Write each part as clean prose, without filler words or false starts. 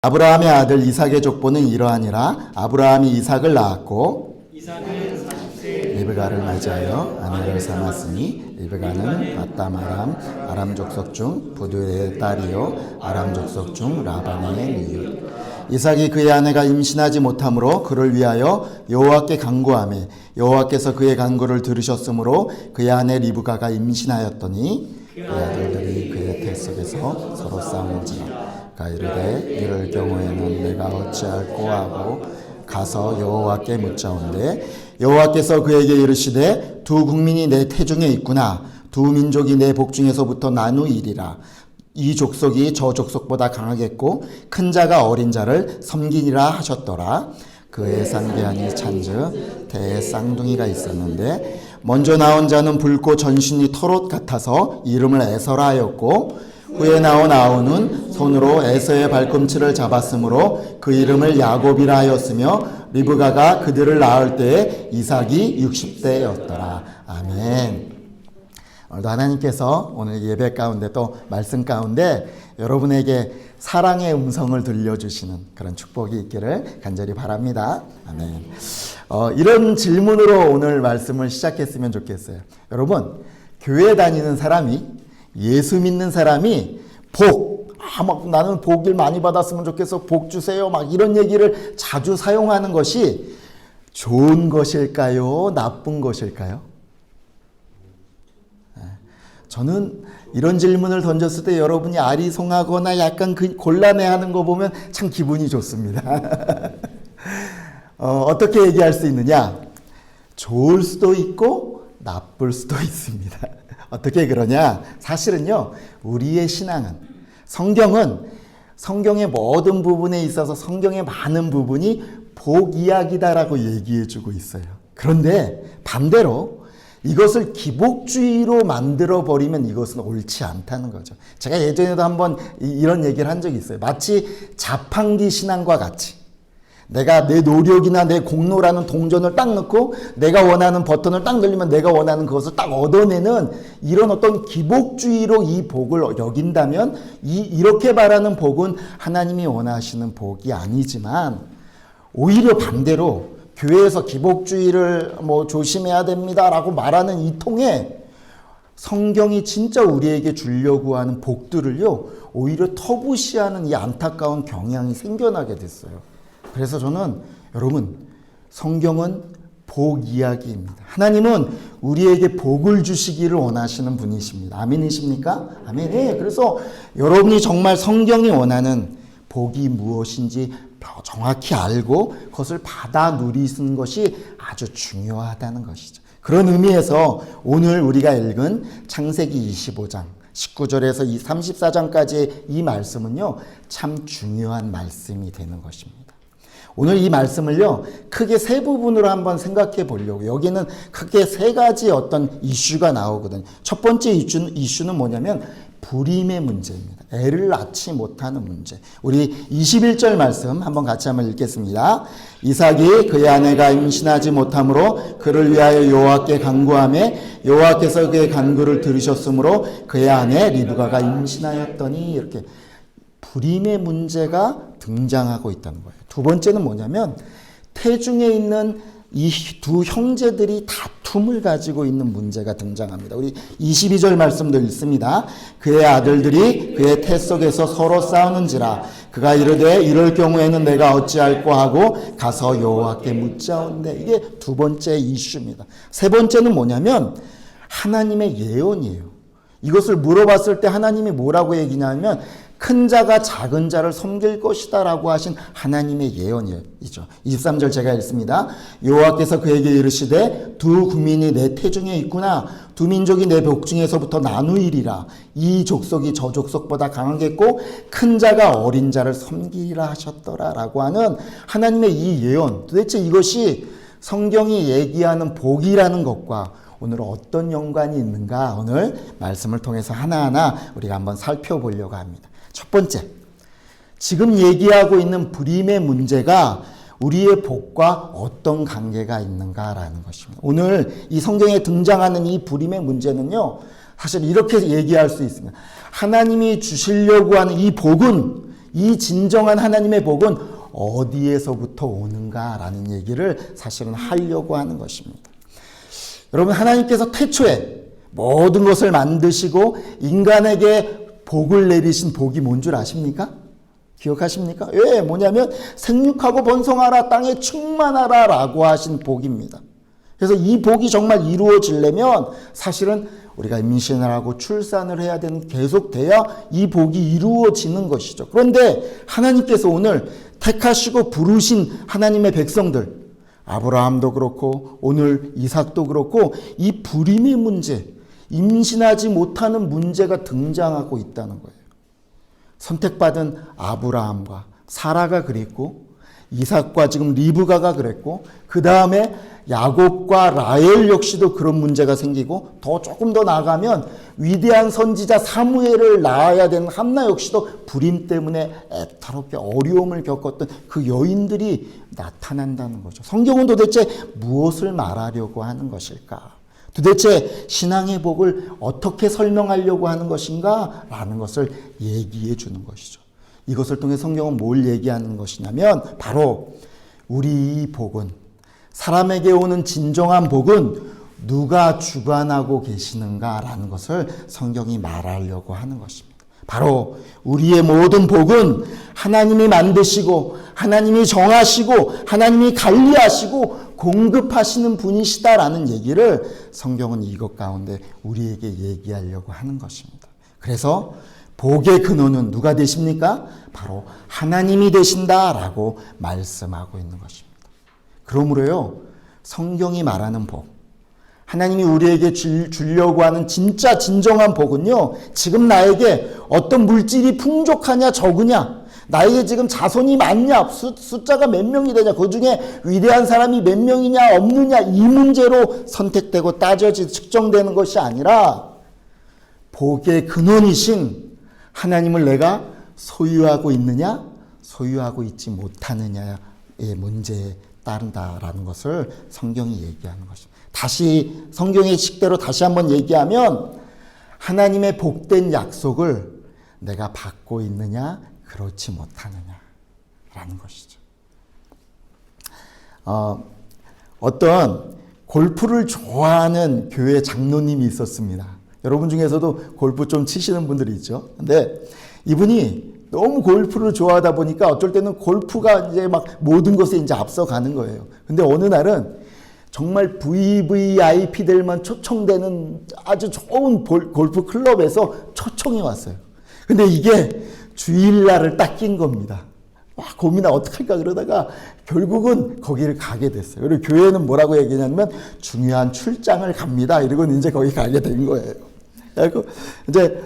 아브라함의 아들 이삭의 족보는 이러하니라. 아브라함이 이삭을 낳았고 이삭은 40세에 리브가를 맞이하여 아내를 삼았으니 리브가는 바담 아람 족속 중 부두의 딸이요 아람 족속 중 라반의 누이요. 이삭이 그의 아내가 임신하지 못하므로 그를 위하여 여호와께 간구하매 여호와께서 그의 간구를 들으셨으므로 그의 아내 리브가가 임신하였더니 그의 아들들이 그의 태 속에서 서로 싸우는지라. 그가 이르되 이럴 경우에는 내가 어찌할꼬 하고 가서 여호와께 묻자온대 여호와께서 그에게 이르시되 두 국민이 내 태중에 있구나. 두 민족이 내 복중에서부터 나누이리라. 이 족속이 저 족속보다 강하겠고 큰 자가 어린 자를 섬기니라 하셨더라. 그의 쌍배하니 찬즉 대에 쌍둥이가 있었는데 먼저 나온 자는 붉고 전신이 털옷 같아서 이름을 에서라 하였고 후에 나온 아우는 손으로 에서의 발꿈치를 잡았으므로 그 이름을 야곱이라 하였으며 리브가가 그들을 낳을 때에 이삭이 60대였더라. 아멘. 오늘도 하나님께서 오늘 예배 가운데 또 말씀 가운데 여러분에게 사랑의 음성을 들려주시는 그런 축복이 있기를 간절히 바랍니다. 아멘. 이런 질문으로 오늘 말씀을 시작했으면 좋겠어요. 여러분, 교회 다니는 사람이, 예수 믿는 사람이 막 나는 복을 많이 받았으면 좋겠어, 복 주세요, 막 이런 얘기를 자주 사용하는 것이 좋은 것일까요? 나쁜 것일까요? 저는 이런 질문을 던졌을 때 여러분이 아리송하거나 약간 곤란해하는 거 보면 참 기분이 좋습니다. 어떻게 얘기할 수 있느냐? 좋을 수도 있고 나쁠 수도 있습니다. 어떻게 그러냐? 사실은요, 우리의 신앙은, 성경의 모든 부분에 있어서 성경의 많은 부분이 복 이야기다라고 얘기해주고 있어요. 그런데 반대로 이것을 기복주의로 만들어버리면 이것은 옳지 않다는 거죠. 제가 예전에도 한번 이런 얘기를 한 적이 있어요. 마치 자판기 신앙과 같이 내가 내 노력이나 내 공로라는 동전을 딱 넣고 내가 원하는 버튼을 딱 누르면 내가 원하는 그것을 딱 얻어내는 이런 어떤 기복주의로 이 복을 여긴다면 이렇게 말하는 복은 하나님이 원하시는 복이 아니지만 오히려 반대로 교회에서 기복주의를 조심해야 됩니다라고 말하는 이 통에 성경이 진짜 우리에게 주려고 하는 복들을요, 오히려 터부시하는 이 안타까운 경향이 생겨나게 됐어요. 그래서 저는 여러분, 성경은 복 이야기입니다. 하나님은 우리에게 복을 주시기를 원하시는 분이십니다. 아멘이십니까? 아멘. 네, 그래서 여러분이 정말 성경이 원하는 복이 무엇인지 정확히 알고 그것을 받아 누리는 것이 아주 중요하다는 것이죠. 그런 의미에서 오늘 우리가 읽은 창세기 25장 19절에서 34장까지의 이 말씀은요, 참 중요한 말씀이 되는 것입니다. 오늘 이 말씀을요, 크게 세 부분으로 한번 생각해 보려고. 여기는 크게 세 가지 어떤 이슈가 나오거든요. 첫 번째 이슈는 뭐냐면 불임의 문제입니다. 애를 낳지 못하는 문제. 우리 21절 말씀 한번 읽겠습니다. 이삭이 그의 아내가 임신하지 못하므로 그를 위하여 여호와께 간구하며 여호와께서 그의 간구를 들으셨으므로 그의 아내 리브가가 임신하였더니, 이렇게 불임의 문제가 등장하고 있다는 거예요. 두 번째는 뭐냐면 태중에 있는 이 두 형제들이 다툼을 가지고 있는 문제가 등장합니다. 우리 22절 말씀도 읽습니다. 그의 아들들이 그의 태 속에서 서로 싸우는지라. 그가 이르되 이럴 경우에는 내가 어찌할꼬 하고 가서 여호와께 묻자온대. 이게 두 번째 이슈입니다. 세 번째는 뭐냐면 하나님의 예언이에요. 이것을 물어봤을 때 하나님이 뭐라고 얘기냐면 큰 자가 작은 자를 섬길 것이다 라고 하신 하나님의 예언이죠. 23절 제가 읽습니다. 여호와께서 그에게 이르시되 두 국민이 내 태중에 있구나. 두 민족이 내 복중에서부터 나누이리라. 이 족속이 저 족속보다 강하겠고 큰 자가 어린 자를 섬기리라 하셨더라 라고 하는 하나님의 이 예언, 도대체 이것이 성경이 얘기하는 복이라는 것과 오늘 어떤 연관이 있는가, 오늘 말씀을 통해서 하나하나 우리가 한번 살펴보려고 합니다. 첫 번째, 지금 얘기하고 있는 불임의 문제가 우리의 복과 어떤 관계가 있는가라는 것입니다. 오늘 이 성경에 등장하는 이 불임의 문제는요, 사실 이렇게 얘기할 수 있습니다. 하나님이 주시려고 하는 이 복은 이 진정한 하나님의 복은 어디에서부터 오는가라는 얘기를 사실은 하려고 하는 것입니다. 여러분, 하나님께서 태초에 모든 것을 만드시고 인간에게 복을 내리신 복이 뭔 줄 아십니까? 기억하십니까? 예, 뭐냐면 생육하고 번성하라, 땅에 충만하라 라고 하신 복입니다. 그래서 이 복이 정말 이루어지려면 사실은 우리가 임신을 하고 출산을 해야 되는, 계속돼야 이 복이 이루어지는 것이죠. 그런데 하나님께서 오늘 택하시고 부르신 하나님의 백성들, 아브라함도 그렇고 오늘 이삭도 그렇고 이 불임의 문제, 임신하지 못하는 문제가 등장하고 있다는 거예요. 선택받은 아브라함과 사라가 그랬고, 이삭과 지금 리브가가 그랬고, 그 다음에 야곱과 라헬 역시도 그런 문제가 생기고, 더 조금 더 나아가면 위대한 선지자 사무엘을 낳아야 되는 한나 역시도 불임 때문에 애타롭게 어려움을 겪었던 그 여인들이 나타난다는 거죠. 성경은 도대체 무엇을 말하려고 하는 것일까? 도대체 신앙의 복을 어떻게 설명하려고 하는 것인가? 라는 것을 얘기해 주는 것이죠. 이것을 통해 성경은 뭘 얘기하는 것이냐면 바로 우리 이 복은, 사람에게 오는 진정한 복은 누가 주관하고 계시는가라는 것을 성경이 말하려고 하는 것입니다. 바로 우리의 모든 복은 하나님이 만드시고 하나님이 정하시고 하나님이 관리하시고 공급하시는 분이시다라는 얘기를 성경은 이것 가운데 우리에게 얘기하려고 하는 것입니다. 그래서 복의 근원은 누가 되십니까? 바로 하나님이 되신다라고 말씀하고 있는 것입니다. 그러므로요, 성경이 말하는 복, 하나님이 우리에게 주려고 하는 진짜 진정한 복은요, 지금 나에게 어떤 물질이 풍족하냐 적으냐, 나에게 지금 자손이 많냐, 숫자가 몇 명이 되냐, 그 중에 위대한 사람이 몇 명이냐 없느냐, 이 문제로 선택되고 따져지 측정되는 것이 아니라 복의 근원이신 하나님을 내가 소유하고 있느냐 소유하고 있지 못하느냐의 문제에 따른다라는 것을 성경이 얘기하는 것입니다. 다시 성경의 식대로 다시 한번 얘기하면 하나님의 복된 약속을 내가 받고 있느냐 그렇지 못하느냐라는 것이죠. 어떤 골프를 좋아하는 교회 장로님이 있었습니다. 여러분 중에서도 골프 좀 치시는 분들이 있죠. 근데 이분이 너무 골프를 좋아하다 보니까 어쩔 때는 골프가 이제 막 모든 것에 이제 앞서가는 거예요. 근데 어느 날은 정말 VVIP들만 초청되는 아주 좋은 골프 클럽에서 초청이 왔어요. 근데 이게 주일날을 딱 낀 겁니다. 막 고민하 어떡할까 그러다가 결국은 거기를 가게 됐어요. 그리고 교회는 뭐라고 얘기하냐면 중요한 출장을 갑니다. 이러고 이제 거기 가게 된 거예요. 그리고 이제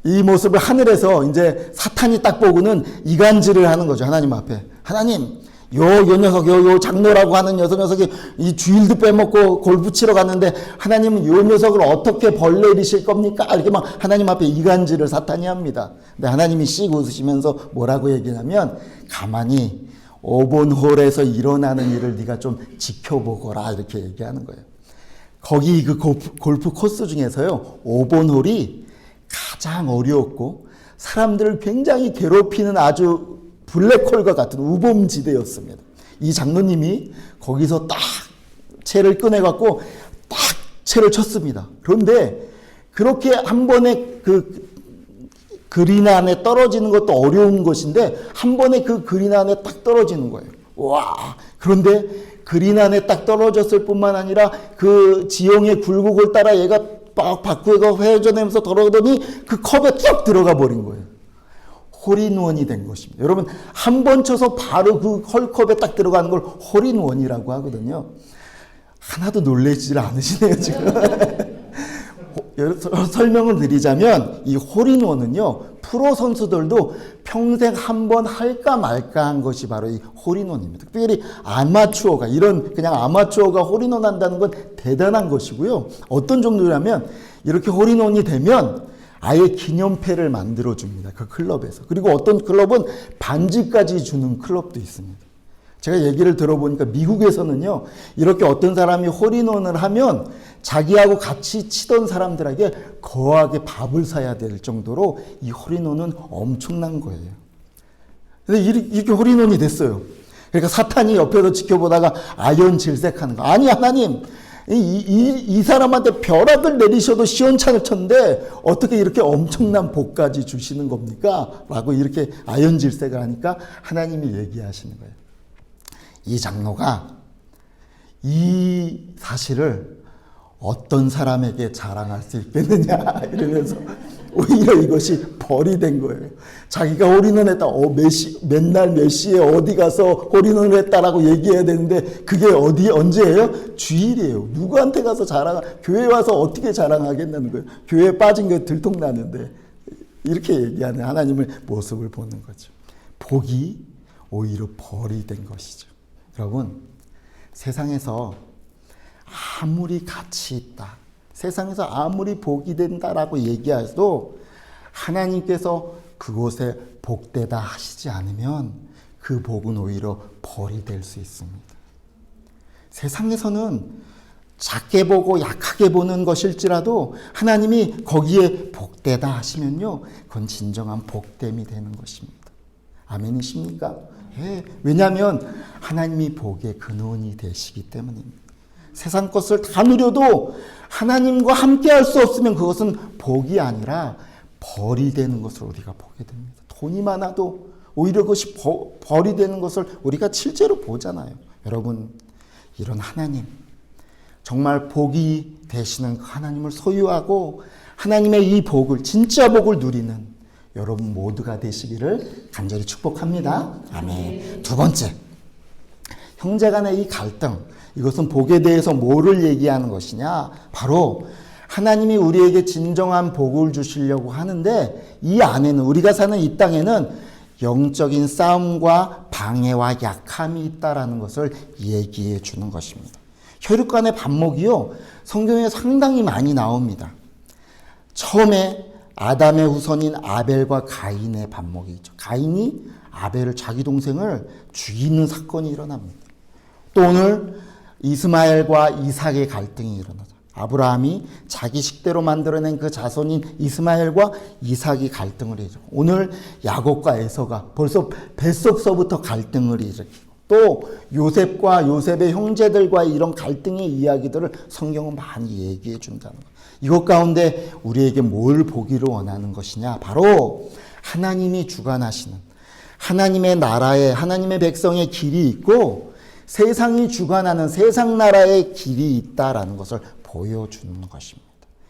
이 모습을 하늘에서 이제 사탄이 딱 보고는 이간질을 하는 거죠. 하나님 앞에. 하나님, 요 녀석, 요 장로라고 하는 녀석이 이 주일도 빼먹고 골프 치러 갔는데 하나님은 요 녀석을 어떻게 벌 내리실 겁니까? 이렇게 막 하나님 앞에 이간질을 사탄이 합니다. 근데 하나님이 씩 웃으시면서 뭐라고 얘기하냐면 가만히 5번 홀에서 일어나는 일을 네가 좀 지켜보거라 이렇게 얘기하는 거예요. 거기 그 골프 코스 중에서요 5번 홀이 가장 어려웠고 사람들을 굉장히 괴롭히는 아주 블랙홀과 같은 우범지대였습니다. 이 장로님이 거기서 딱 채를 꺼내갖고 딱 채를 쳤습니다. 그런데 그렇게 한 번에 그 그린 안에 떨어지는 것도 어려운 것인데 한 번에 그 그린 안에 딱 떨어지는 거예요. 와! 그런데 그린 안에 딱 떨어졌을 뿐만 아니라 그 지형의 굴곡을 따라 얘가 막 바꾸고 회전하면서 돌아오더니 그 컵에 쭉 들어가 버린 거예요. 홀인원이 된 것입니다. 여러분 한 번 쳐서 바로 그 헐컵에 딱 들어가는 걸 홀인원이라고 하거든요. 하나도 놀라지를 않으시네요 지금. 설명을 드리자면 이 홀인원은요 프로 선수들도 평생 한 번 할까 말까 한 것이 바로 이 홀인원입니다. 특별히 아마추어가 이런 그냥 아마추어가 홀인원 한다는 건 대단한 것이고요. 어떤 정도냐면 이렇게 홀인원이 되면 아예 기념패를 만들어줍니다. 그 클럽에서. 그리고 어떤 클럽은 반지까지 주는 클럽도 있습니다. 제가 얘기를 들어보니까 미국에서는요, 이렇게 어떤 사람이 홀인원을 하면 자기하고 같이 치던 사람들에게 거하게 밥을 사야 될 정도로 이 홀인원은 엄청난 거예요. 근데 이렇게 홀인원이 됐어요. 그러니까 사탄이 옆에서 지켜보다가 아연 질색하는 거. 아니 하나님, 이 사람한테 벼락을 내리셔도 시원찮을 텐데 어떻게 이렇게 엄청난 복까지 주시는 겁니까? 라고 이렇게 아연 질색을 하니까 하나님이 얘기하시는 거예요. 이 장로가 이 사실을 어떤 사람에게 자랑할 수 있겠느냐 이러면서 오히려 이것이 벌이 된 거예요. 자기가 홀인원 했다. 맨날 몇 시에 어디 가서 홀인원을 했다라고 얘기해야 되는데 그게 언제예요? 주일이에요. 누구한테 가서 교회 와서 어떻게 자랑하겠다는 거예요. 교회에 빠진 게 들통나는데 이렇게 얘기하는 하나님의 모습을 보는 거죠. 복이 오히려 벌이 된 것이죠. 여러분, 세상에서 아무리 가치 있다, 세상에서 아무리 복이 된다라고 얘기해도 하나님께서 그곳에 복되다 하시지 않으면 그 복은 오히려 벌이 될 수 있습니다. 세상에서는 작게 보고 약하게 보는 것일지라도 하나님이 거기에 복되다 하시면요, 그건 진정한 복됨이 되는 것입니다. 아멘이십니까? 예, 왜냐하면 하나님이 복의 근원이 되시기 때문입니다. 세상 것을 다 누려도 하나님과 함께 할 수 없으면 그것은 복이 아니라 벌이 되는 것을 우리가 보게 됩니다. 돈이 많아도 오히려 그것이 벌이 되는 것을 우리가 실제로 보잖아요. 여러분, 이런 하나님, 정말 복이 되시는 그 하나님을 소유하고 하나님의 이 복을, 진짜 복을 누리는 여러분 모두가 되시기를 간절히 축복합니다. 아멘. 두 번째, 형제 간의 이 갈등, 이것은 복에 대해서 뭐를 얘기하는 것이냐? 바로 하나님이 우리에게 진정한 복을 주시려고 하는데 이 안에는, 우리가 사는 이 땅에는 영적인 싸움과 방해와 약함이 있다라는 것을 얘기해 주는 것입니다. 혈육 간의 반목이요, 성경에 상당히 많이 나옵니다. 처음에 아담의 후손인 아벨과 가인의 반목이 있죠. 가인이 아벨을, 자기 동생을 죽이는 사건이 일어납니다. 또 오늘 이스마엘과 이삭의 갈등이 일어나죠. 아브라함이 자기 식대로 만들어낸 그 자손인 이스마엘과 이삭이 갈등을 해죠. 오늘 야곱과 에서가 벌써 뱃속서부터 갈등을 일으키고, 또 요셉과 요셉의 형제들과의 이런 갈등의 이야기들을 성경은 많이 얘기해 준다는 거예요. 이것 가운데 우리에게 뭘 보기를 원하는 것이냐? 바로 하나님이 주관하시는 하나님의 나라에, 하나님의 백성의 길이 있고 세상이 주관하는 세상 나라의 길이 있다라는 것을 보여주는 것입니다.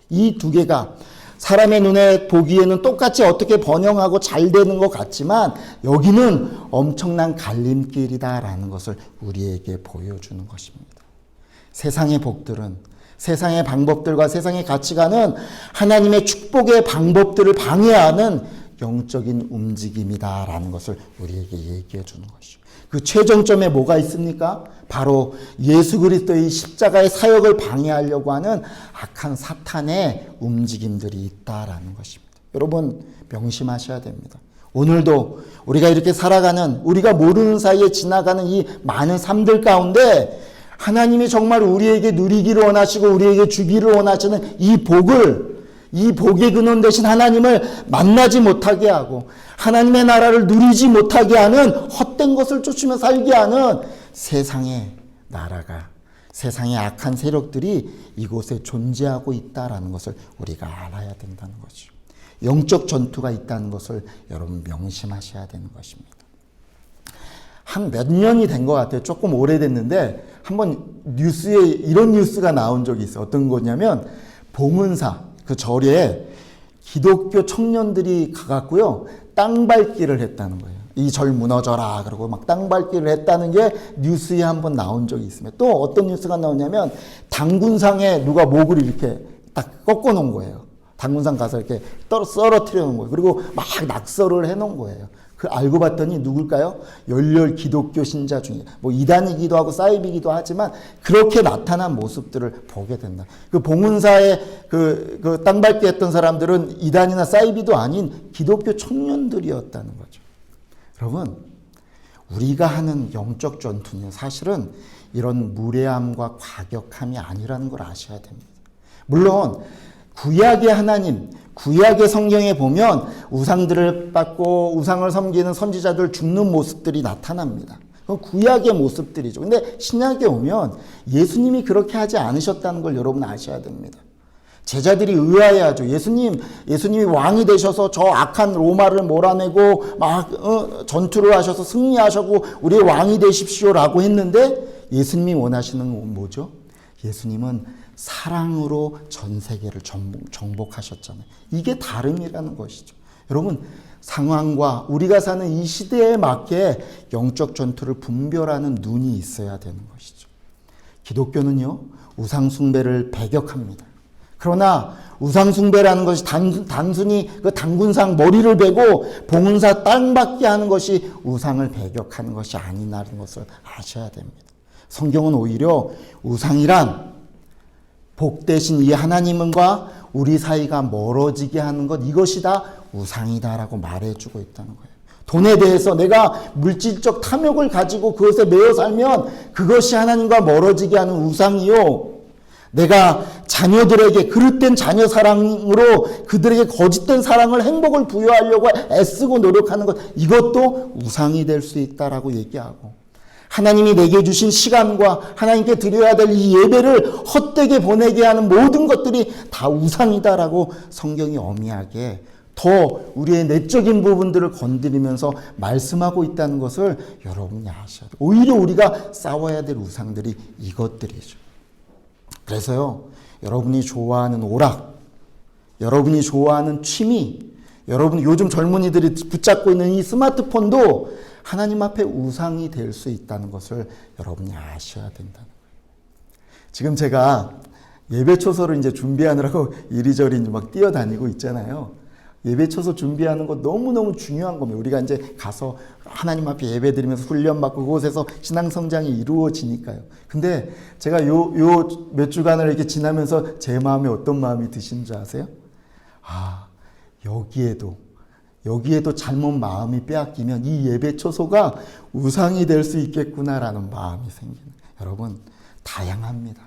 이 두 개가 사람의 눈에 보기에는 똑같이 어떻게 번영하고 잘 되는 것 같지만 여기는 엄청난 갈림길이다라는 것을 우리에게 보여주는 것입니다. 세상의 복들은, 세상의 방법들과 세상의 가치관은 하나님의 축복의 방법들을 방해하는 영적인 움직임이다라는 것을 우리에게 얘기해 주는 것이죠. 그 최종점에 뭐가 있습니까? 바로 예수 그리스도의 십자가의 사역을 방해하려고 하는 악한 사탄의 움직임들이 있다라는 것입니다. 여러분, 명심하셔야 됩니다. 오늘도 우리가 이렇게 살아가는, 우리가 모르는 사이에 지나가는 이 많은 삶들 가운데 하나님이 정말 우리에게 누리기를 원하시고 우리에게 주기를 원하시는 이 복을, 이 복의 근원 되신 하나님을 만나지 못하게 하고 하나님의 나라를 누리지 못하게 하는, 헛된 것을 쫓으며 살게 하는 세상의 나라가, 세상의 악한 세력들이 이곳에 존재하고 있다는 것을 우리가 알아야 된다는 거죠. 영적 전투가 있다는 것을 여러분 명심하셔야 되는 것입니다. 한 몇 년이 된 것 같아요. 조금 오래됐는데 한번 뉴스에 이런 뉴스가 나온 적이 있어요. 어떤 거냐면 봉은사 그 절에 기독교 청년들이 가갖고요, 땅밟기를 했다는 거예요. 이 절 무너져라 그러고 막 땅밟기를 했다는 게 뉴스에 한번 나온 적이 있습니다. 또 어떤 뉴스가 나오냐면 당군상에 누가 목을 이렇게 딱 꺾어 놓은 거예요. 당군상 가서 이렇게 썰어뜨려 놓은 거예요. 그리고 막 낙서를 해 놓은 거예요. 그 알고 봤더니 누굴까요? 열렬 기독교 신자 중에 뭐 이단이기도 하고 사이비기도 하지만 그렇게 나타난 모습들을 보게 된다. 그 봉은사에 그 땅밟기 했던 사람들은 이단이나 사이비도 아닌 기독교 청년들이었다는 거죠. 여러분, 우리가 하는 영적 전투는 사실은 이런 무례함과 과격함이 아니라는 걸 아셔야 됩니다. 물론 구약의 하나님, 구약의 성경에 보면 우상들을 받고 우상을 섬기는 선지자들 죽는 모습들이 나타납니다. 그건 구약의 모습들이죠. 근데 신약에 오면 예수님이 그렇게 하지 않으셨다는 걸 여러분 아셔야 됩니다. 제자들이 의아해하죠. 예수님이 왕이 되셔서 저 악한 로마를 몰아내고 막 전투를 하셔서 승리하셔고 우리의 왕이 되십시오라고 했는데 예수님이 원하시는 건 뭐죠? 예수님은 사랑으로 전 세계를 정복하셨잖아요. 이게 다름이라는 것이죠. 여러분, 상황과 우리가 사는 이 시대에 맞게 영적 전투를 분별하는 눈이 있어야 되는 것이죠. 기독교는요, 우상숭배를 배격합니다. 그러나 우상숭배라는 것이 단순히 그 단군상 머리를 베고 봉은사 땅받게 하는 것이 우상을 배격하는 것이 아니라는 것을 아셔야 됩니다. 성경은 오히려 우상이란 복되신 이 하나님과 우리 사이가 멀어지게 하는 것, 이것이 다 우상이다라고 말해주고 있다는 거예요. 돈에 대해서 내가 물질적 탐욕을 가지고 그것에 매여 살면 그것이 하나님과 멀어지게 하는 우상이요. 내가 자녀들에게 그릇된 자녀 사랑으로 그들에게 거짓된 사랑을 행복을 부여하려고 애쓰고 노력하는 것, 이것도 우상이 될 수 있다라고 얘기하고, 하나님이 내게 주신 시간과 하나님께 드려야 될 이 예배를 헛되게 보내게 하는 모든 것들이 다 우상이다라고 성경이 엄히하게 더 우리의 내적인 부분들을 건드리면서 말씀하고 있다는 것을 여러분이 아셔야 돼요. 오히려 우리가 싸워야 될 우상들이 이것들이죠. 그래서요, 여러분이 좋아하는 오락, 여러분이 좋아하는 취미, 여러분 요즘 젊은이들이 붙잡고 있는 이 스마트폰도 하나님 앞에 우상이 될 수 있다는 것을 여러분이 아셔야 된다는 거예요. 지금 제가 예배 초서를 이제 준비하느라고 이리저리 막 뛰어다니고 있잖아요. 예배 초서 준비하는 거 너무너무 중요한 겁니다. 우리가 이제 가서 하나님 앞에 예배 드리면서 훈련받고 그곳에서 신앙 성장이 이루어지니까요. 근데 제가 요 몇 주간을 이렇게 지나면서 제 마음에 어떤 마음이 드신 줄 아세요? 아, 여기에도 잘못 마음이 빼앗기면 이 예배 초소가 우상이 될 수 있겠구나라는 마음이 생기는. 여러분, 다양합니다.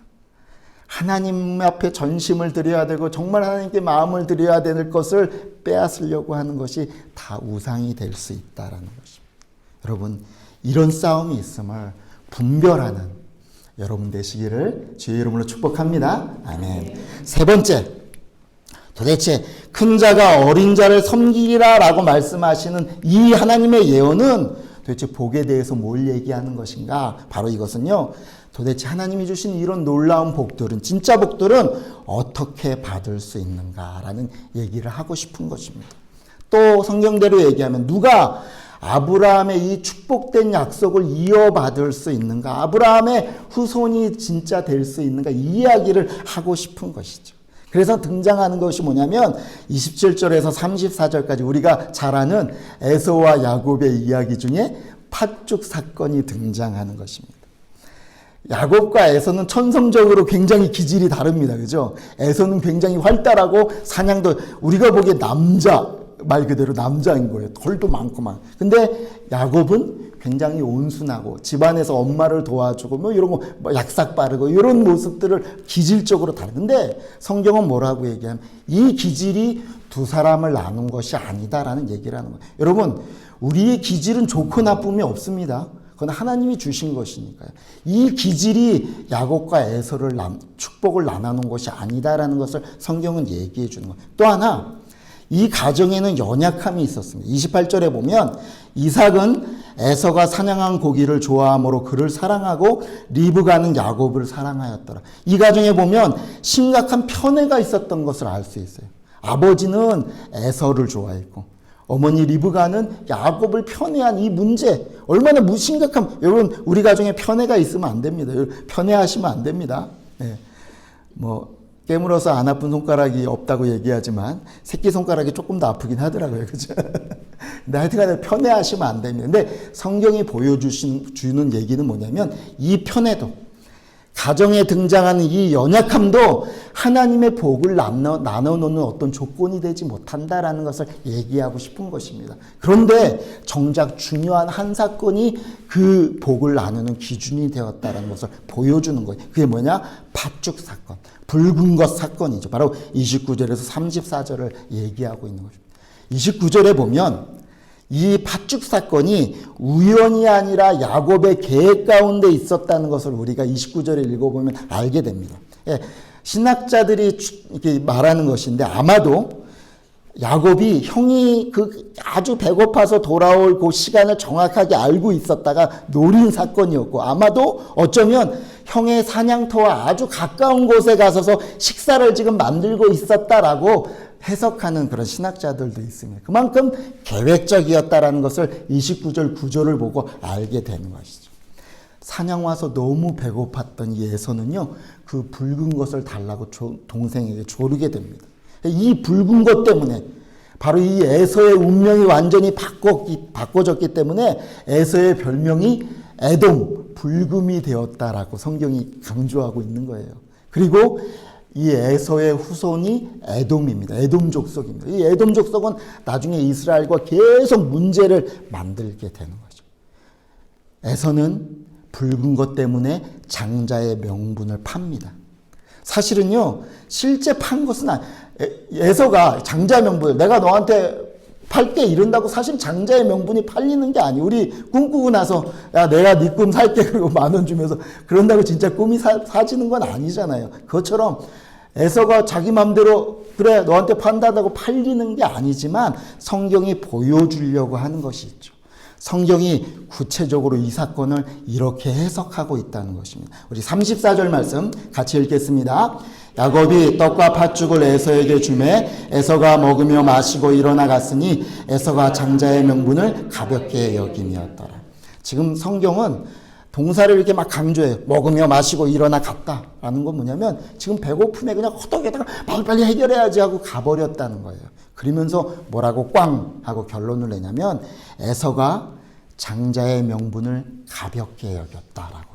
하나님 앞에 전심을 드려야 되고 정말 하나님께 마음을 드려야 될 것을 빼앗으려고 하는 것이 다 우상이 될 수 있다라는 것입니다. 여러분, 이런 싸움이 있음을 분별하는 여러분 되시기를 주의 이름으로 축복합니다. 아멘. 세 번째, 도대체 큰 자가 어린 자를 섬기리라 라고 말씀하시는 이 하나님의 예언은 도대체 복에 대해서 뭘 얘기하는 것인가? 바로 이것은요, 도대체 하나님이 주신 이런 놀라운 복들은, 진짜 복들은 어떻게 받을 수 있는가라는 얘기를 하고 싶은 것입니다. 또 성경대로 얘기하면 누가 아브라함의 이 축복된 약속을 이어받을 수 있는가, 아브라함의 후손이 진짜 될 수 있는가, 이 이야기를 하고 싶은 것이죠. 그래서 등장하는 것이 뭐냐면 27절에서 34절까지 우리가 잘 아는 에서와 야곱의 이야기 중에 팥죽 사건이 등장하는 것입니다. 야곱과 에서는 천성적으로 굉장히 기질이 다릅니다. 그죠? 에서는 굉장히 활달하고 사냥도, 우리가 보기에 말 그대로 남자인 거예요. 털도 많고만. 근데 야곱은 굉장히 온순하고 집안에서 엄마를 도와주고 뭐 이런 거 약삭 빠르고 이런 모습들을 기질적으로 다른데 성경은 뭐라고 얘기하면 이 기질이 두 사람을 나눈 것이 아니다라는 얘기를 하는 거예요. 여러분, 우리의 기질은 좋고 나쁨이 없습니다. 그건 하나님이 주신 것이니까요. 이 기질이 야곱과 에서를 축복을 나누는 것이 아니다라는 것을 성경은 얘기해 주는 거예요. 또 하나, 이 가정에는 연약함이 있었습니다. 28절에 보면 이삭은 에서가 사냥한 고기를 좋아하므로 그를 사랑하고 리브가는 야곱을 사랑하였더라. 이 가정에 보면 심각한 편애가 있었던 것을 알 수 있어요. 아버지는 에서를 좋아했고 어머니 리브가는 야곱을 편애한 이 문제, 얼마나 심각한, 여러분 우리 가정에 편애가 있으면 안 됩니다. 편애하시면 안 됩니다. 네. 깨물어서 안 아픈 손가락이 없다고 얘기하지만 새끼손가락이 조금 더 아프긴 하더라고요. 그죠? 근데 하여튼간에 편애하시면 안 됩니다. 근데 성경이 주는 얘기는 뭐냐면 이 편애도, 가정에 등장하는 이 연약함도 하나님의 복을 나눠놓는 어떤 조건이 되지 못한다라는 것을 얘기하고 싶은 것입니다. 그런데 정작 중요한 한 사건이 그 복을 나누는 기준이 되었다는 것을 보여주는 거예요. 그게 뭐냐? 팥죽 사건. 붉은 것 사건이죠. 바로 29절에서 34절을 얘기하고 있는 것입니다. 29절에 보면 이 팥죽 사건이 우연이 아니라 야곱의 계획 가운데 있었다는 것을 우리가 29절에 읽어보면 알게 됩니다. 예, 신학자들이 이렇게 말하는 것인데 아마도 야곱이 형이 그 아주 배고파서 돌아올 그 시간을 정확하게 알고 있었다가 노린 사건이었고 아마도 어쩌면 형의 사냥터와 아주 가까운 곳에 가서서 식사를 지금 만들고 있었다라고 해석하는 그런 신학자들도 있습니다. 그만큼 계획적이었다라는 것을 29절 9절을 보고 알게 되는 것이죠. 사냥 와서 너무 배고팠던 이 에서는요, 그 붉은 것을 달라고 동생에게 조르게 됩니다. 이 붉은 것 때문에 바로 이 에서의 운명이 완전히 바꿔졌기 때문에 에서의 별명이 에돔, 붉음이 되었다라고 성경이 강조하고 있는 거예요. 그리고 이 에서의 후손이 에돔입니다. 에돔 족속입니다. 이 에돔 족속은 나중에 이스라엘과 계속 문제를 만들게 되는 거죠. 에서는 붉은 것 때문에 장자의 명분을 팝니다. 사실은요, 실제 판 것은 에서가 장자 명분을 내가 너한테 팔게 이른다고 사실 장자의 명분이 팔리는 게 아니에요. 우리 꿈꾸고 나서 야 내가 네 꿈 살게 그리고 10,000원 주면서 그런다고 진짜 꿈이 사지는 건 아니잖아요. 그것처럼 에서가 자기 맘대로 그래 너한테 판다고 팔리는 게 아니지만 성경이 보여주려고 하는 것이 있죠. 성경이 구체적으로 이 사건을 이렇게 해석하고 있다는 것입니다. 우리 34절 말씀 같이 읽겠습니다. 야곱이 떡과 팥죽을 에서에게 주매 에서가 먹으며 마시고 일어나 갔으니 에서가 장자의 명분을 가볍게 여김이었더라. 지금 성경은 동사를 이렇게 막 강조해요. 먹으며 마시고 일어나 갔다라는 건 뭐냐면 지금 배고픔에 그냥 호떡에다가 빨리빨리 해결해야지 하고 가버렸다는 거예요. 그러면서 뭐라고 꽝 하고 결론을 내냐면 에서가 장자의 명분을 가볍게 여겼다라고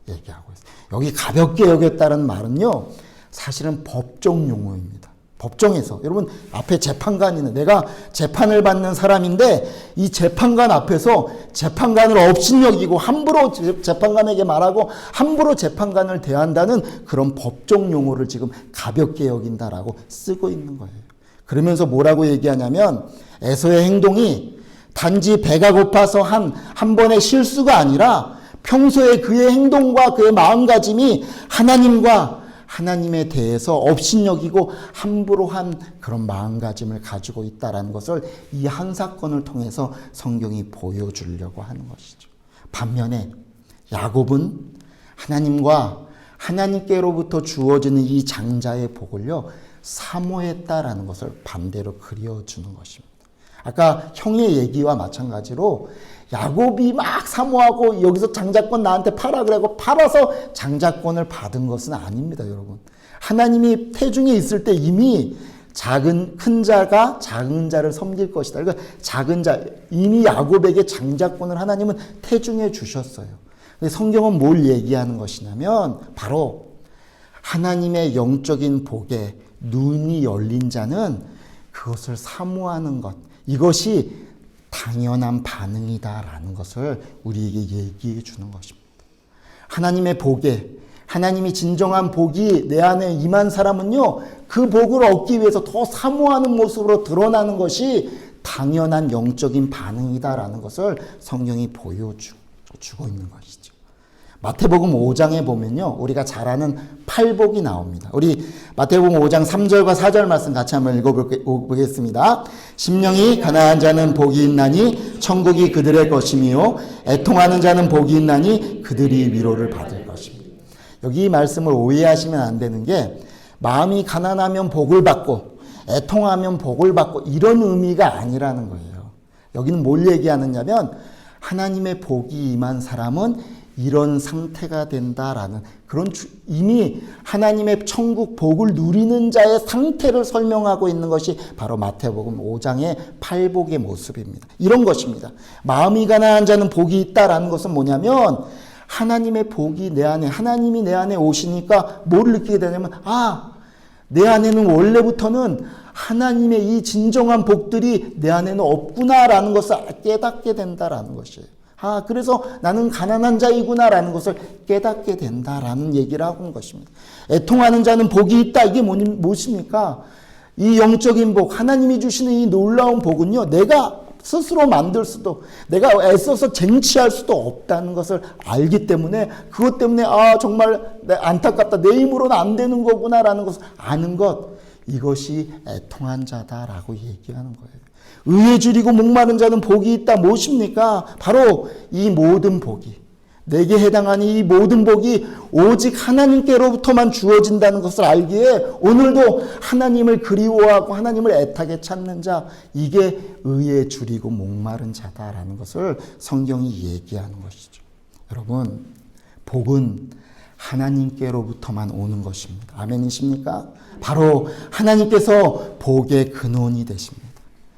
얘기하고 있어요. 여기 가볍게 여겼다는 말은요, 사실은 법정 용어입니다. 법정에서 여러분 앞에 재판관이네. 내가 재판을 받는 사람인데 이 재판관 앞에서 재판관을 업신여기고 함부로 재판관에게 말하고 함부로 재판관을 대한다는 그런 법정 용어를 지금 가볍게 여긴다라고 쓰고 있는 거예요. 그러면서 뭐라고 얘기하냐면 에서의 행동이 단지 배가 고파서 한 번의 실수가 아니라 평소에 그의 행동과 그의 마음가짐이 하나님에 대해서 업신여기고 함부로 한 그런 마음가짐을 가지고 있다는 것을 이 한 사건을 통해서 성경이 보여주려고 하는 것이죠. 반면에 야곱은 하나님께로부터 주어지는 이 장자의 복을요, 사모했다라는 것을 반대로 그려주는 것입니다. 아까 형의 얘기와 마찬가지로 야곱이 막 사모하고 여기서 장자권 나한테 팔아 그래고 팔아서 장자권을 받은 것은 아닙니다, 여러분. 하나님이 태중에 있을 때 이미 큰 자가 작은 자를 섬길 것이다. 그러니까 작은 자, 이미 야곱에게 장자권을 하나님은 태중해 주셨어요. 근데 성경은 뭘 얘기하는 것이냐면 바로 하나님의 영적인 복에 눈이 열린 자는 그것을 사모하는 것, 이것이 당연한 반응이다라는 것을 우리에게 얘기해 주는 것입니다. 하나님의 복에, 하나님이 진정한 복이 내 안에 임한 사람은요, 그 복을 얻기 위해서 더 사모하는 모습으로 드러나는 것이 당연한 영적인 반응이다라는 것을 성경이 보여주고 있는 것이죠. 마태복음 5장에 보면요, 우리가 잘 아는 팔복이 나옵니다. 우리 마태복음 5장 3절과 4절 말씀 같이 한번 읽어보겠습니다. 심령이 가난한 자는 복이 있나니 천국이 그들의 것이며 애통하는 자는 복이 있나니 그들이 위로를 받을 것입니다. 여기 이 말씀을 오해하시면 안 되는 게 마음이 가난하면 복을 받고 애통하면 복을 받고 이런 의미가 아니라는 거예요. 여기는 뭘 얘기하느냐면 하나님의 복이 임한 사람은 이런 상태가 된다라는 그런 이미 하나님의 천국 복을 누리는 자의 상태를 설명하고 있는 것이 바로 마태복음 5장의 팔복의 모습입니다. 이런 것입니다. 마음이 가난한 자는 복이 있다라는 것은 뭐냐면 하나님의 복이 내 안에, 하나님이 내 안에 오시니까 뭘 느끼게 되냐면 내 안에는 원래부터는 하나님의 이 진정한 복들이 내 안에는 없구나라는 것을 깨닫게 된다라는 것이에요. 아, 그래서 나는 가난한 자이구나라는 것을 깨닫게 된다라는 얘기를 하고 있는 것입니다. 애통하는 자는 복이 있다. 이게 무엇입니까? 이 영적인 복, 하나님이 주시는 이 놀라운 복은요, 내가 스스로 만들 수도, 내가 애써서 쟁취할 수도 없다는 것을 알기 때문에, 그것 때문에 아, 정말 안타깝다, 내 힘으로는 안 되는 거구나라는 것을 아는 것, 이것이 애통한 자다라고 얘기하는 거예요. 의에 줄이고 목마른 자는 복이 있다. 무엇입니까? 바로 이 모든 복이, 내게 해당하는 이 모든 복이 오직 하나님께로부터만 주어진다는 것을 알기에 오늘도 하나님을 그리워하고 하나님을 애타게 찾는 자, 이게 의에 줄이고 목마른 자다라는 것을 성경이 얘기하는 것이죠. 여러분, 복은 하나님께로부터만 오는 것입니다. 아멘이십니까? 바로 하나님께서 복의 근원이 되십니다.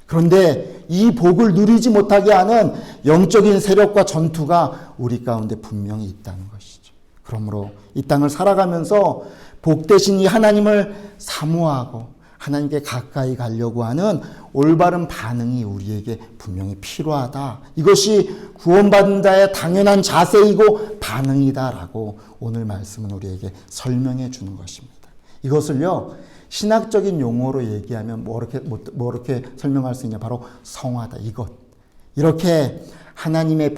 그런데 이 복을 누리지 못하게 하는 영적인 세력과 전투가 우리 가운데 분명히 있다는 것이죠. 그러므로 이 땅을 살아가면서 복 대신 이 하나님을 사모하고 하나님께 가까이 가려고 하는 올바른 반응이 우리에게 분명히 필요하다. 이것이 구원받은 자의 당연한 자세이고 반응이다라고 오늘 말씀은 우리에게 설명해 주는 것입니다. 이것을요, 신학적인 용어로 얘기하면 뭐 이렇게 설명할 수 있냐? 바로 성화다. 이것. 이렇게 하나님의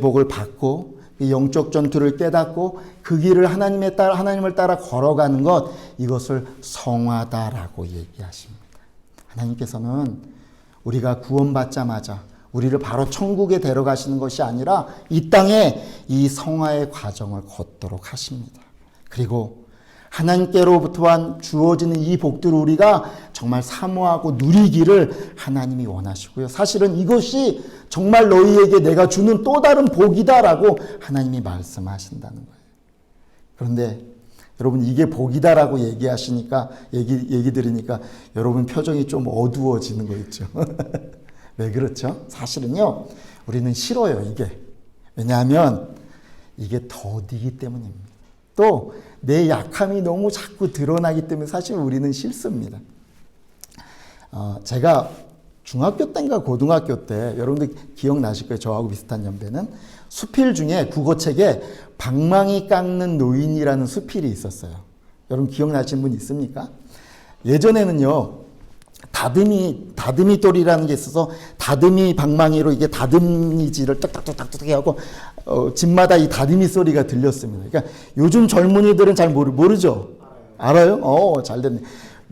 복을 받고 영적 전투를 깨닫고 그 길을 하나님을 따라 걸어가는 것, 이것을 성화다라고 얘기하십니다. 하나님께서는 우리가 구원받자마자 우리를 바로 천국에 데려가시는 것이 아니라 이 땅에 이 성화의 과정을 걷도록 하십니다. 그리고 하나님께로부터 주어지는 이 복들을 우리가 정말 사모하고 누리기를 하나님이 원하시고요. 사실은 이것이 정말 너희에게 내가 주는 또 다른 복이다라고 하나님이 말씀하신다는 거예요. 그런데 여러분, 이게 복이다라고 얘기하시니까, 얘기 들으니까 여러분 표정이 좀 어두워지는 거 있죠. 왜 그렇죠? 사실은요, 우리는 싫어요, 이게. 왜냐하면 이게 더디기 때문입니다. 또 내 약함이 너무 자꾸 드러나기 때문에 사실 우리는 싫습니다. 제가 중학교 때인가 고등학교 때, 여러분들 기억나실 거예요. 저하고 비슷한 연배는. 수필 중에 국어책에 방망이 깎는 노인이라는 수필이 있었어요. 여러분 기억나시는 분 있습니까? 예전에는요, 다듬이 돌이라는 게 있어서 다듬이 방망이로 이게 다듬이질을 딱딱딱딱딱 하고 집마다 이 다듬이 소리가 들렸습니다. 그러니까 요즘 젊은이들은 잘 모르죠? 알아요? 잘 됐네.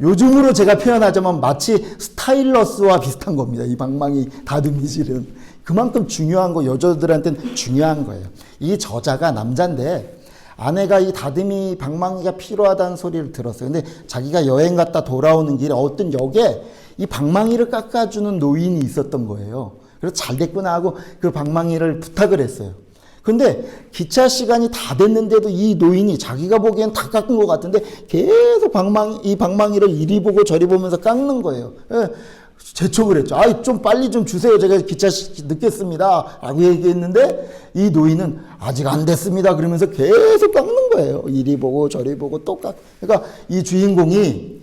요즘으로 제가 표현하자면 마치 스타일러스와 비슷한 겁니다. 이 방망이 다듬이질은. 그만큼 중요한 거, 여자들한테는 중요한 거예요. 이 저자가 남자인데 아내가 이 다듬이 방망이가 필요하다는 소리를 들었어요. 근데 자기가 여행 갔다 돌아오는 길에 어떤 역에 이 방망이를 깎아주는 노인이 있었던 거예요. 그래서 잘 됐구나 하고 그 방망이를 부탁을 했어요. 근데 기차 시간이 다 됐는데도 이 노인이 자기가 보기엔 다 깎은 것 같은데 계속 이 방망이를 이리 보고 저리 보면서 깎는 거예요. 재촉을 했죠. 좀 빨리 좀 주세요. 제가 기차 늦겠습니다. 라고 얘기했는데 이 노인은 아직 안 됐습니다. 그러면서 계속 깎는 거예요. 이리 보고 저리 보고 또 그러니까 이 주인공이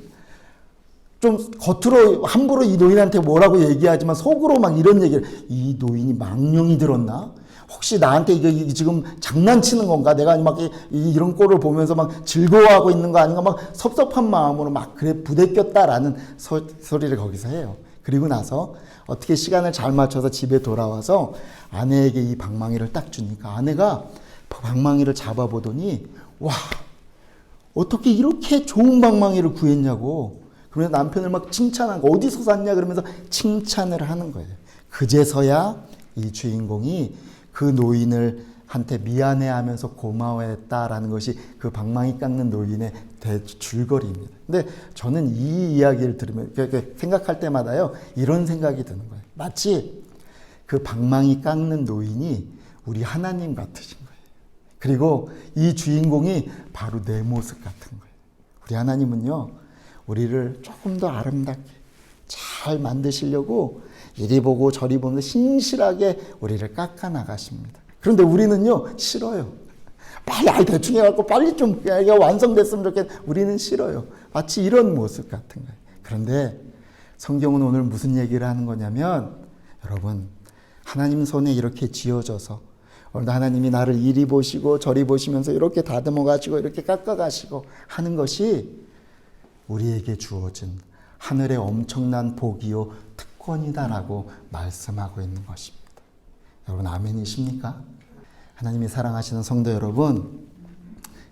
좀 겉으로 함부로 이 노인한테 뭐라고 얘기하지만 속으로 막 이런 얘기를, 이 노인이 망령이 들었나? 혹시 나한테 이거 지금 장난치는 건가? 내가 막 이런 꼴을 보면서 막 즐거워하고 있는 거 아닌가? 막 섭섭한 마음으로 막 그래 부대꼈다라는 소리를 거기서 해요. 그리고 나서 어떻게 시간을 잘 맞춰서 집에 돌아와서 아내에게 이 방망이를 딱 주니까 아내가 방망이를 잡아보더니, 와, 어떻게 이렇게 좋은 방망이를 구했냐고. 그러면서 남편을 막 칭찬한 거, 어디서 샀냐 그러면서 칭찬을 하는 거예요. 그제서야 이 주인공이 그 노인을 한테 미안해하면서 고마워했다라는 것이 그 방망이 깎는 노인의 줄거리입니다. 근데 저는 이 이야기를 들으면 생각할 때마다요, 이런 생각이 드는 거예요. 마치 그 방망이 깎는 노인이 우리 하나님 같으신 거예요. 그리고 이 주인공이 바로 내 모습 같은 거예요. 우리 하나님은요, 우리를 조금 더 아름답게 잘 만드시려고 이리 보고 저리 보면서 신실하게 우리를 깎아 나가십니다. 그런데 우리는요, 싫어요. 빨리 대충 해갖고 빨리 좀 완성됐으면 좋겠는데 우리는 싫어요. 마치 이런 모습 같은 거예요. 그런데 성경은 오늘 무슨 얘기를 하는 거냐면, 여러분, 하나님 손에 이렇게 쥐어져서 오늘도 하나님이 나를 이리 보시고 저리 보시면서 이렇게 다듬어 가지고 이렇게 깎아 가시고 하는 것이 우리에게 주어진 하늘의 엄청난 복이요 특권이다라고 말씀하고 있는 것입니다. 여러분 아멘이십니까? 하나님이 사랑하시는 성도 여러분,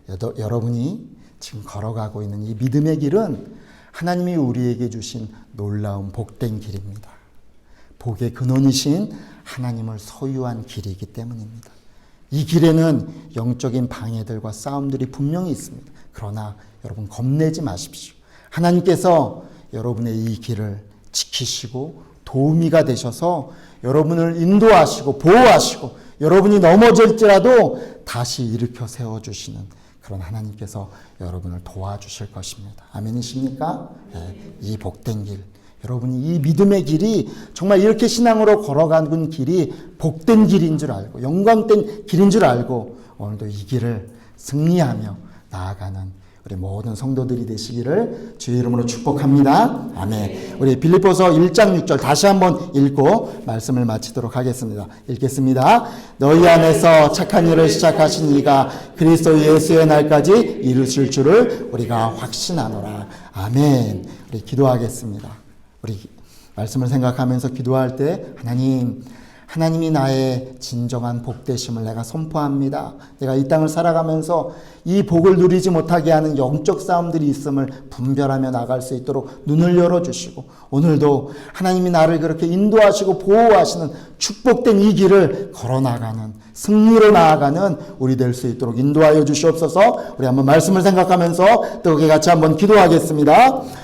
여러분이 지금 걸어가고 있는 이 믿음의 길은 하나님이 우리에게 주신 놀라운 복된 길입니다. 복의 근원이신 하나님을 소유한 길이기 때문입니다. 이 길에는 영적인 방해들과 싸움들이 분명히 있습니다. 그러나 여러분 겁내지 마십시오. 하나님께서 여러분의 이 길을 지키시고 도우미가 되셔서 여러분을 인도하시고 보호하시고 여러분이 넘어질지라도 다시 일으켜 세워주시는 그런 하나님께서 여러분을 도와주실 것입니다. 아멘이십니까? 네, 이 복된 길, 여러분이 이 믿음의 길이 정말 이렇게 신앙으로 걸어가는 길이 복된 길인 줄 알고 영광된 길인 줄 알고 오늘도 이 길을 승리하며 나아가는 우리 모든 성도들이 되시기를 주의 이름으로 축복합니다. 아멘. 우리 빌립보서 1장 6절 다시 한번 읽고 말씀을 마치도록 하겠습니다. 읽겠습니다. 너희 안에서 착한 일을 시작하신 이가 그리스도 예수의 날까지 이루실 줄을 우리가 확신하노라. 아멘. 우리 기도하겠습니다. 우리 말씀을 생각하면서 기도할 때 하나님이 나의 진정한 복되심을 내가 선포합니다. 내가 이 땅을 살아가면서 이 복을 누리지 못하게 하는 영적 싸움들이 있음을 분별하며 나갈 수 있도록 눈을 열어주시고 오늘도 하나님이 나를 그렇게 인도하시고 보호하시는 축복된 이 길을 걸어나가는 승리로 나아가는 우리 될 수 있도록 인도하여 주시옵소서. 우리 한번 말씀을 생각하면서 뜨겁게 같이 한번 기도하겠습니다.